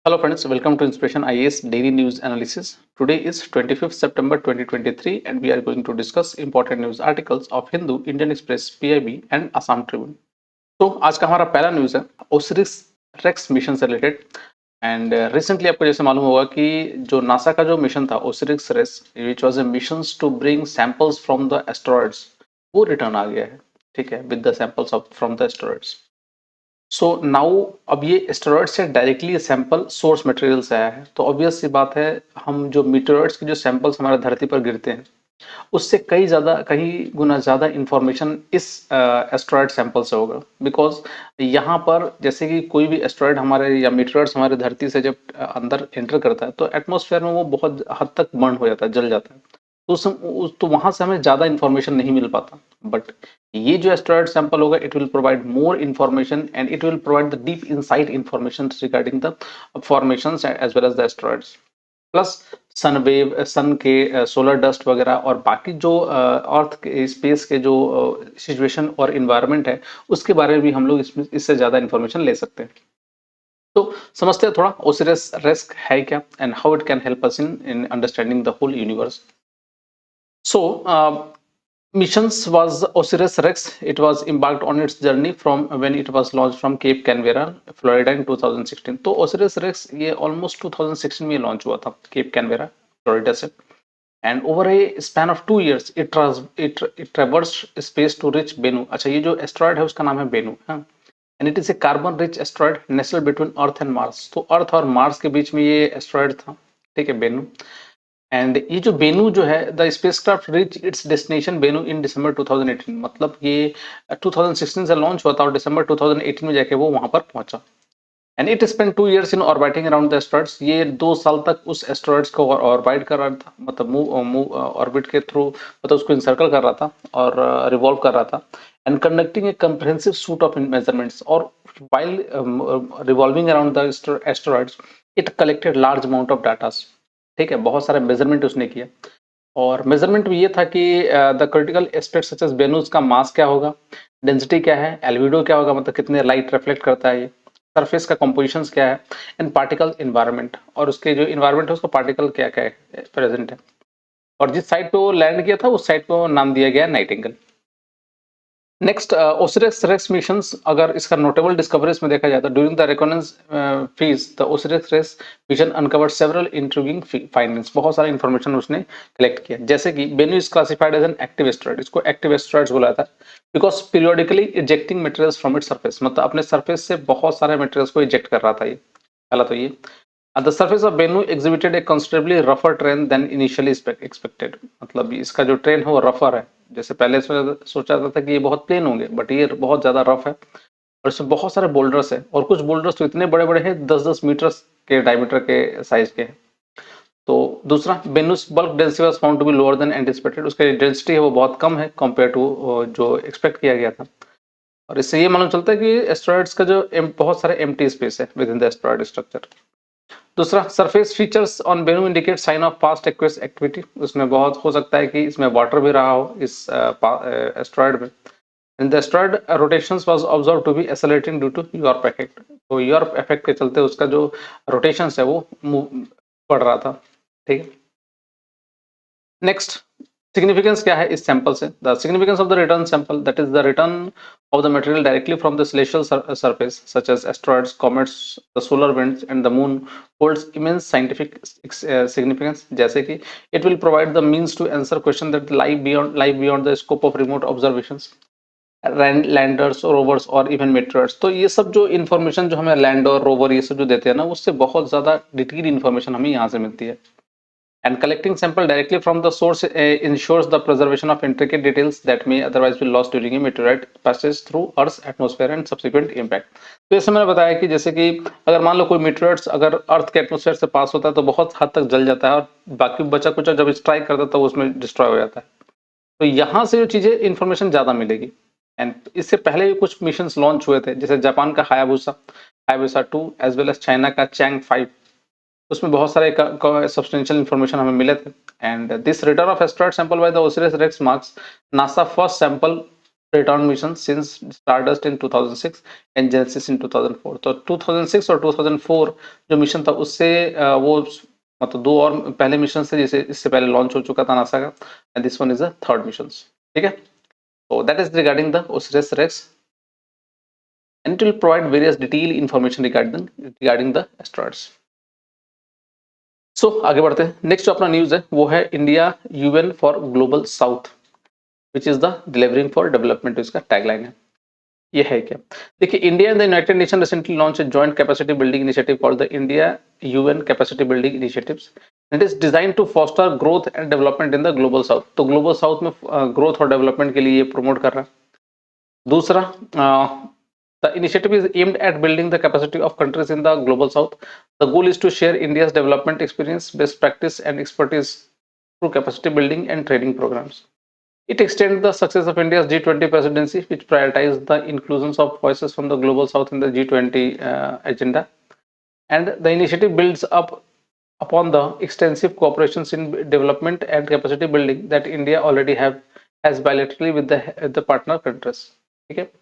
Hello friends, welcome to Inspiration IAS Daily News Analysis. Today is 25th September 2023 and we are going to discuss important news articles of Hindu, Indian Express, PIB and Assam Tribune. तो आज का हमारा पहला news है Osiris racks mission से related and recently आपको जैसे मालूम होगा कि जो नासा का जो मिशन था Osiris Rex which was a mission to bring samples from the asteroids वो रिटर्न आ गया है, ठीक है, with the samples of from the asteroids. So now अब ये एस्टेरॉइड से डायरेक्टली सैंपल सोर्स मटेरियल से आया है, तो ऑब्वियस सी बात है हम जो मीटेरॉइड्स के जो सैंपल्स हमारे धरती पर गिरते हैं उससे कई गुना ज्यादा इंफॉर्मेशन इस एस्टेरॉइड सैंपल से होगा। बिकॉज यहाँ पर जैसे कि कोई भी एस्टेरॉइड हमारे या मीटेरॉइड्स हमारे धरती से जब अंदर एंटर करता है तो एटमॉस्फेयर में वो बहुत हद तक बर्न हो जाता है, जल जाता है। तो वहां से हमें ज्यादा इंफॉर्मेशन नहीं मिल पाता। बट ये जो एस्टेरॉइड सैंपल होगा it will provide more information and it will provide the deep insight information regarding the formations as well as the asteroids. Plus sun wave, sun के सोलर डस्ट वगैरह और बाकी जो अर्थ के स्पेस के जो सिचुएशन और इन्वायरमेंट है उसके बारे में भी हम लोग इससे ज्यादा इंफॉर्मेशन ले सकते हैं। तो समझते हैं थोड़ा ओसिरिस रेस्क है क्या and how it can help us in understanding the whole universe. So, missions was OSIRIS-REX. It was embarked on its journey from when it was launched from Cape Canaveral, Florida in 2016. तो OSIRIS-REX ये almost 2016 में launch हुआ था Cape Canaveral, Florida से. And over a span of 2 years, it traversed space to reach Bennu. अच्छा, ये जो asteroid है उसका नाम है बेनू, हाँ. And it is a carbon rich asteroid nestled between Earth and Mars. तो अर्थ और मार्स के बीच में ये एस्ट्रॉयड था, ठीक है, बेनू। एंड ये जो बेनू जो है the spacecraft reach its destination Bennu in December 2018, मतलब ये 2016 से लॉन्च हुआ था और दिसंबर 2018 में जाके वो वहां पर पहुंचा। And it spend 2 years in orbiting around the asteroids. ये 2 साल तक उस एस्टेरॉइड्स को ऑर्बिट कर रहा था, मतलब मूव ऑर्बिट के थ्रू, मतलब उसको इंसर्कल कर रहा था और रिवॉल्व कर रहा था and conducting A comprehensive suit of measurements. और while revolving around the asteroids it collected large amount of data, ठीक है, बहुत सारे मेजरमेंट उसने किया। और मेजरमेंट में ये था कि the critical aspect such as Bennu's का मास क्या होगा, डेंसिटी क्या है, एल्बिडो क्या होगा, मतलब कितने लाइट रिफ्लेक्ट करता है ये, सरफेस का कंपोजिशन क्या है एंड पार्टिकल इन्वायरमेंट, और उसके जो इन्वायरमेंट है उसका पार्टिकल क्या क्या है प्रेजेंट है। और जिस साइड पे वो लैंड किया था उस साइड पे वो नाम दिया गया नाइटिंगेल। नेक्स्ट ओसिरिस-रेक्स मिशंस, अगर इसका नोटेबल डिस्कवरीज में देखा जाए तो during the reconnaissance phase the OSIRIS REx mission uncovered several intriguing findings. बहुत सारा इंफॉर्मेशन उसने कलेक्ट किया, जैसे कि Bennu is classified as an active asteroid. इसको एक्टिव एस्टेरॉइड्स बोला था because periodically ejecting materials from its surface, मतलब अपने सरफेस से बहुत सारे मटेरियल्स को इजेक्ट कर रहा था ये। पहला तो ये the surface of Bennu exhibited a considerably rougher terrain than initially expected। मतलब इसका जो ट्रेन है वो रफर है, जैसे पहले सोचा था कि ये बहुत प्लेन होंगे, बट ये बहुत ज्यादा रफ है और इसमें बहुत सारे बोल्डर्स है और कुछ बोल्डर्स तो इतने बड़े बड़े हैं 10-10 मीटर के डायमीटर के साइज के हैं। तो दूसरा, Bennu's bulk density was found to be lower than anticipated. उसका डेंसिटी है वो बहुत कम है कंपेयर टू जो एक्सपेक्ट किया गया था। और इससे ये मालूम चलता है कि एस्टेरॉइड्स का जो बहुत सारे एम्प्टी स्पेस है within the asteroid structure. दूसरा, surface features on Bennu indicate sign of past aqueous activity. उसमें बहुत हो सकता है कि इसमें वाटर भी रहा हो इस एस्टेरॉइड में। And the asteroid rotations was observe to be accelerating due to YORP effect. तो यूरोप इफेक्ट के चलते उसका जो रोटेशंस है वो बढ़ रहा था, ठीक है। नेक्स्ट, सिग्निफिकेंस क्या है इस सैंपल से? The significance of the return sample, that is the return of the material directly from the celestial surface such as asteroids, comets, the solar winds and the moon holds immense scientific significance। जैसे कि it will provide the means to answer question that lie beyond the scope of remote observations, landers, rovers और even materials. तो ये सब जो information जो हमें land और रोवर ये सब जो देते हैं ना, उससे बहुत ज्यादा डिटेल इन्फॉर्मेशन हमें यहाँ से मिलती है। And collecting sample directly from the source ensures the preservation of intricate details that may otherwise be lost during a meteorite passage through Earth's atmosphere and subsequent impact। तो जैसे मैंने बताया कि जैसे कि अगर मान लो कोई meteorites अगर अर्थ के एटमोस्फेयर से पास होता है तो बहुत हद तक जल जाता है और बाकी बचा कुचा जब स्ट्राइक करता है तो उसमें डिस्ट्रॉय हो जाता है। तो यहाँ से जो चीजें इंफॉर्मेशन ज्यादा मिलेगी। एंड इससे पहले भी कुछ मिशन लॉन्च हुए थे, जैसे जापान का Hayabusa 2 as well as China का चैंग 5। उसमें बहुत सारे सब्सटेंशियल इंफॉर्मेशन हमें मिले थे। And this return of asteroid sample by the Osiris Rex marks NASA first sample return mission since Stardust in 2006 and Genesis in 2004. तो 2006 और 2004 जो मिशन था उससे वो मतलब दो और पहले मिशन से जैसे इससे पहले लॉन्च हो चुका था नासा का, and this one is the third mission. ठीक है, so that is regarding the OSIRIS-REX, and it will provide various detailed information regarding the asteroids. So आगे बढ़ते हैं. नेक्स्ट जो अपना न्यूज है वो है India UN for global south which is the delivering for development, इसका टैगलाइन है. ये है क्या? देखिए, India and the United Nation recently launch a joint capacity building initiative called the India UN capacity building initiatives. It is design to foster growth and development in the global south. तो global south में growth और development के लिए ये promote कर रहा है. दूसरा, the initiative is aimed at building the capacity of countries in the global south. The goal is to share India's development experience, best practice and expertise through capacity building and training programs. It extends the success of India's G20 presidency, which prioritized the inclusion of voices from the global south in the G20 agenda. And the initiative builds up upon the extensive cooperations in development and capacity building that India already has bilaterally with the partner countries. Okay.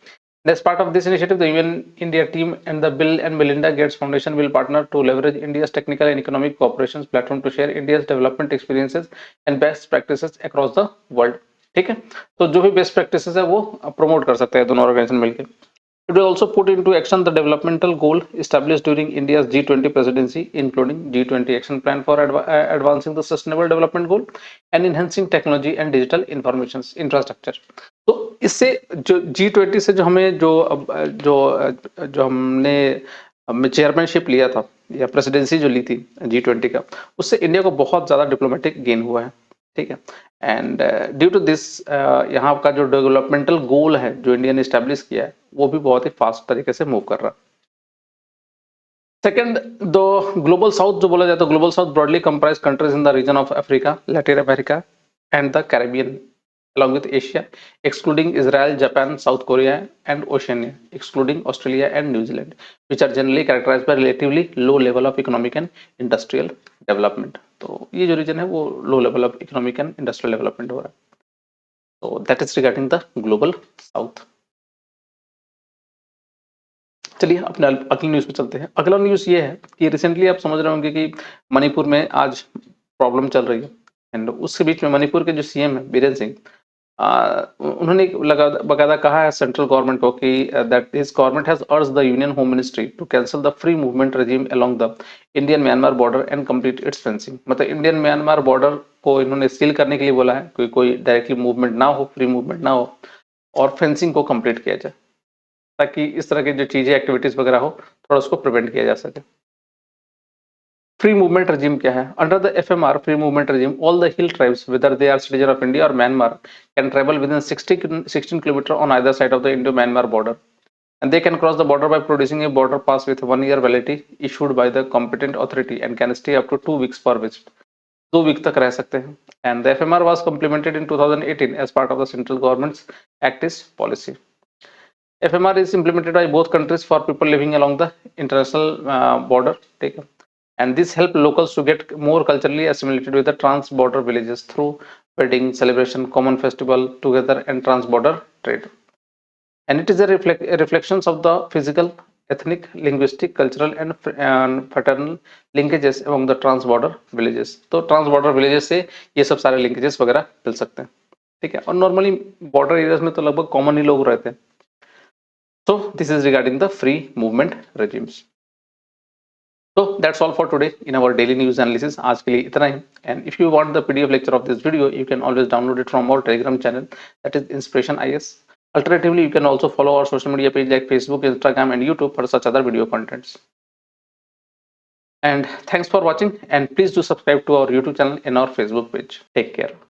As part of this initiative, the UN India team and the Bill and Melinda Gates Foundation will partner to leverage India's technical and economic cooperation platform to share India's development experiences and best practices across the world. ठीक है, तो जो भी best practices है वो promote कर सकते हैं दोनों ऑर्गेनाइजेशन मिलकर. It will also put into action the developmental goal established during India's G20 presidency, including G20 action plan for advancing the sustainable development goal and enhancing technology and digital information infrastructure. तो इससे जो G20 से जो हमें जो जो जो हमने चेयरमैनशिप लिया था या प्रेसिडेंसी जो ली थी G20 का, उससे इंडिया को बहुत ज़्यादा डिप्लोमेटिक गेन हुआ है. ठीक है, एंड ड्यू टू दिस यहाँ का जो डेवलपमेंटल गोल है जो इंडिया ने स्टैब्लिश किया है वो भी बहुत ही फास्ट तरीके से मूव कर रहा है. सेकेंड, द ग्लोबल साउथ जो बोला जाता है, global south broadly comprise countries in the region of Africa, Latin America and the Caribbean along with Asia, excluding Israel, Japan, South Korea, and Oceania, excluding Australia and New Zealand, which are generally characterized by relatively low level of economic and industrial development. तो ये जो reason है वो low level of economic and industrial development हो रहा है. तो that is regarding the global south. चलिए अपने अगली न्यूज पे चलते हैं. अगला न्यूज ये है कि रिसेंटली आप समझ रहे होंगे कि मणिपुर में आज प्रॉब्लम चल रही है, एंड उसके बीच में मणिपुर के जो सीएम है बीरेन सिंह, उन्होंने बकायदा कहा है सेंट्रल गवर्नमेंट को कि that his government has urged the union home ministry to cancel the free movement regime along the Indian Myanmar border and complete it's fencing. मतलब इंडियन म्यांमार बॉर्डर को इन्होंने सील करने के लिए बोला है, कोई डायरेक्टली मूवमेंट ना हो, फ्री मूवमेंट ना हो, और फेंसिंग को कंप्लीट किया जाए ताकि इस तरह की जो चीजें एक्टिविटीज वगैरह हो थोड़ा उसको प्रिवेंट किया जा सके. फ्री मूवमेंट regime क्या है? Under the FMR free movement regime, all the hill tribes, whether they are citizen of India or Myanmar, can travel within 16 km on either side of the Indo-Myanmar border, and they can cross the border by producing a border pass with 1 year validity issued by the competent authority and can stay up to 2 weeks per visit. 2 week तक रह सकते हैं. And the FMR was implemented in 2018 as part of the central government's Act East policy. FMR is implemented by both countries for people living along the international border. Take and this help locals to get more culturally assimilated with the trans-border villages through wedding, celebration, common festival together, and trans-border trade. And it is a reflections of the physical, ethnic, linguistic, cultural, and fraternal linkages among the trans-border villages. तो trans-border villages से ये सब सारे linkages वगैरह मिल सकते हैं. ठीक है, और नॉर्मली बॉर्डर एरियाज में तो लगभग कॉमन ही लोग रहते हैं. So this is regarding the free movement regimes. So that's all for today in our daily news analysis. आज के लिए इतना ही. And if you want the PDF lecture of this video, you can always download it from our Telegram channel, that is Inspiration IS. Alternatively, you can also follow our social media page like Facebook, Instagram, and YouTube for such other video contents. And thanks for watching. And please do subscribe to our YouTube channel and our Facebook page. Take care.